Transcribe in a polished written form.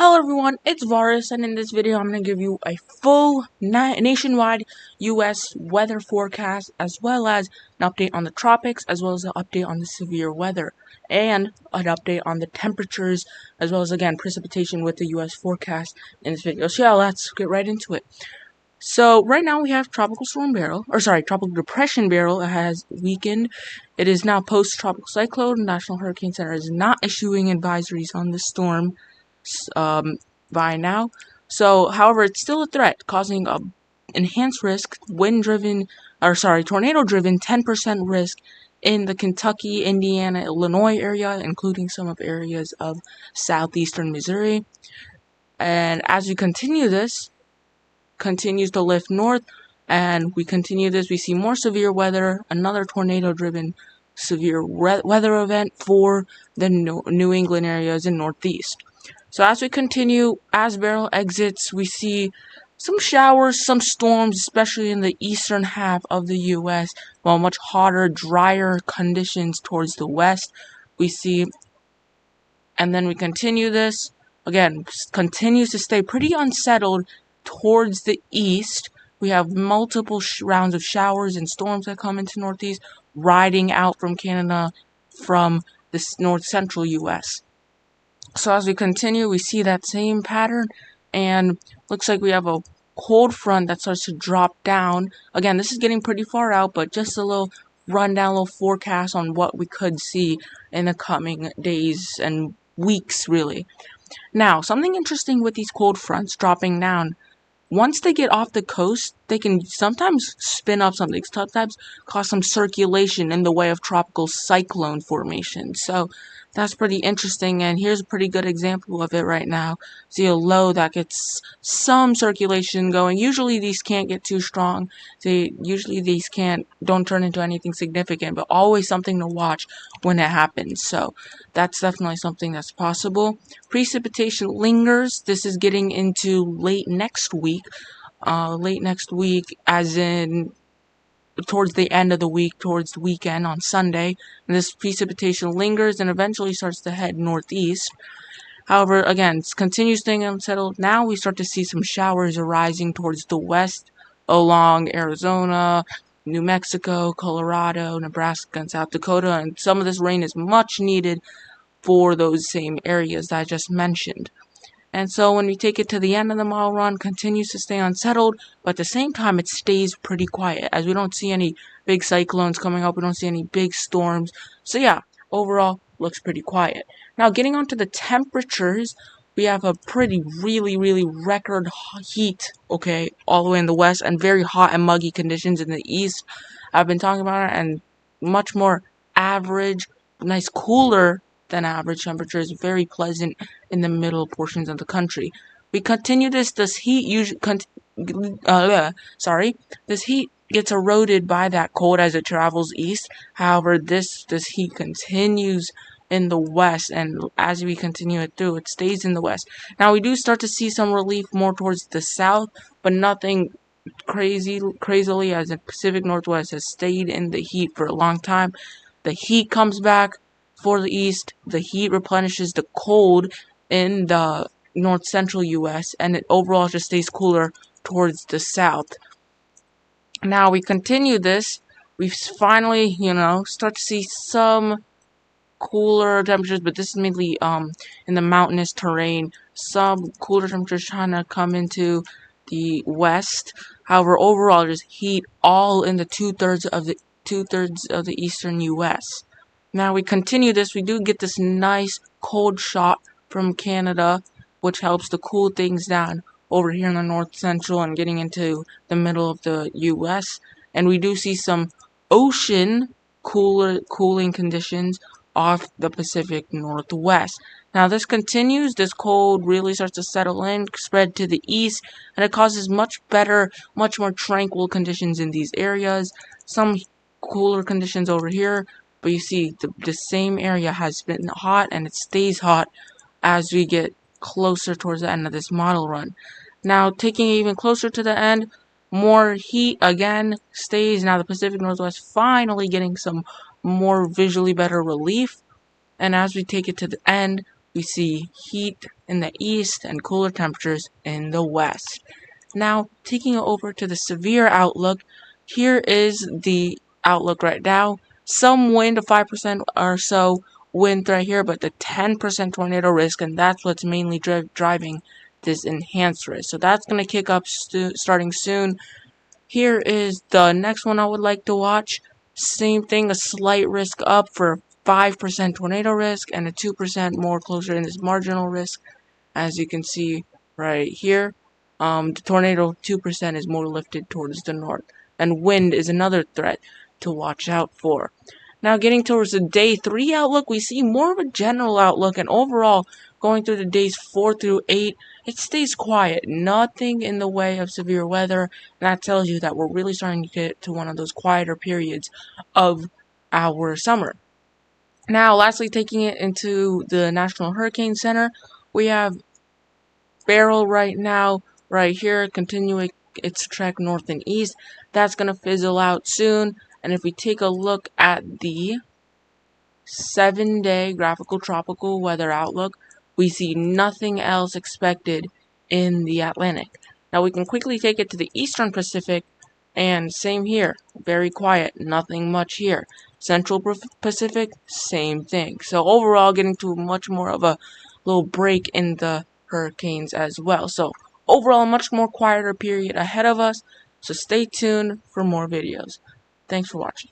Hello everyone, it's Varus, and in this video I'm going to give you a full nationwide U.S. weather forecast, as well as an update on the tropics, as well as an update on the severe weather, and an update on the temperatures, as well as, again, precipitation with the U.S. forecast in this video. So yeah, let's get right into it. So right now we have Tropical Depression Barrel. It has weakened. It is now post-tropical cyclone. The National Hurricane Center is not issuing advisories on the storm by now. So, however, it's still a threat, causing a enhanced risk, tornado-driven 10% risk in the Kentucky, Indiana, Illinois area, including some of areas of southeastern Missouri. And as we continue this, continues to lift north, and we continue this, we see more severe weather, another tornado-driven severe weather event for the New England areas and Northeast. So as we continue, as Barrel exits, we see some showers, some storms, especially in the eastern half of the U.S., while much hotter, drier conditions towards the west. We see, and then we continue this, again, continues to stay pretty unsettled towards the east. We have multiple rounds of showers and storms that come into Northeast, riding out from Canada from the north-central U.S. So as we continue, we see that same pattern, and looks like we have a cold front that starts to drop down. Again, this is getting pretty far out, but just a little rundown, little forecast on what we could see in the coming days and weeks, really. Now, something interesting with these cold fronts dropping down, once they get off the coast, they can sometimes spin up something, sometimes cause some circulation in the way of tropical cyclone formation. So that's pretty interesting, and here's a pretty good example of it right now. See a low that gets some circulation going. Usually these can't get too strong. Don't turn into anything significant, but always something to watch when it happens. So that's definitely something that's possible. Precipitation lingers. This is getting into late next week, as in towards the end of the week, towards the weekend on Sunday, and this precipitation lingers and eventually starts to head northeast. However, again, it continues staying unsettled. Now we start to see some showers arising towards the west along Arizona, New Mexico, Colorado, Nebraska, and South Dakota, and some of this rain is much needed for those same areas that I just mentioned. And so when we take it to the end of the model run, continues to stay unsettled, but at the same time it stays pretty quiet, as we don't see any big cyclones coming up, we don't see any big storms. So yeah, overall looks pretty quiet. Now getting onto the temperatures, we have a really record heat, okay, all the way in the west, and very hot and muggy conditions in the east. I've been talking about it, and much more average, nice cooler than average temperatures, very pleasant in the middle portions of the country. We continue this heat gets eroded by that cold as it travels east. However, this heat continues in the west, and as we continue it through, it stays in the west. Now we do start to see some relief more towards the south, but nothing crazily, as the Pacific Northwest has stayed in the heat for a long time. The heat comes back for the east, the heat replenishes the cold in the north-central U.S., and it overall just stays cooler towards the south. Now we continue this, we finally, start to see some cooler temperatures, but this is mainly in the mountainous terrain. Some cooler temperatures trying to come into the west. However, overall, there's heat all in the two-thirds of the eastern U.S. Now we continue this, we do get this nice cold shot from Canada, which helps to cool things down over here in the north central and getting into the middle of the U.S. And we do see some ocean cooling conditions off the Pacific Northwest. Now this continues, this cold really starts to settle in, spread to the east, and it causes much more tranquil conditions in these areas. Some cooler conditions over here, but you see the same area has been hot, and it stays hot as we get closer towards the end of this model run. Now taking it even closer to the end, more heat again stays. Now the Pacific Northwest finally getting some more visually better relief, and as we take it to the end, we see heat in the east and cooler temperatures in the west. Now, taking it over to the severe outlook, here is the outlook right now. Some wind, a 5% or so wind right here, but the 10% tornado risk, and that's what's mainly driving this enhanced risk. So that's going to kick up starting soon. Here is the next one I would like to watch. Same thing, a slight risk up for 5% tornado risk and a 2% more closer in this marginal risk. As you can see right here, the tornado 2% is more lifted towards the north. And wind is another threat to watch out for. Now getting towards the day 3 outlook, we see more of a general outlook, and overall going through the days 4 through 8, it stays quiet. Nothing in the way of severe weather, and that tells you that we're really starting to get to one of those quieter periods of our summer. Now, lastly, taking it into the National Hurricane Center, we have Beryl right now, right here, continuing its trek north and east. That's going to fizzle out soon. And if we take a look at the 7-day graphical tropical weather outlook, we see nothing else expected in the Atlantic. Now we can quickly take it to the Eastern Pacific, and same here, very quiet, nothing much here. Central Pacific, same thing. So overall, getting to much more of a little break in the hurricanes as well. So overall, a much more quieter period ahead of us. So stay tuned for more videos. Thanks for watching.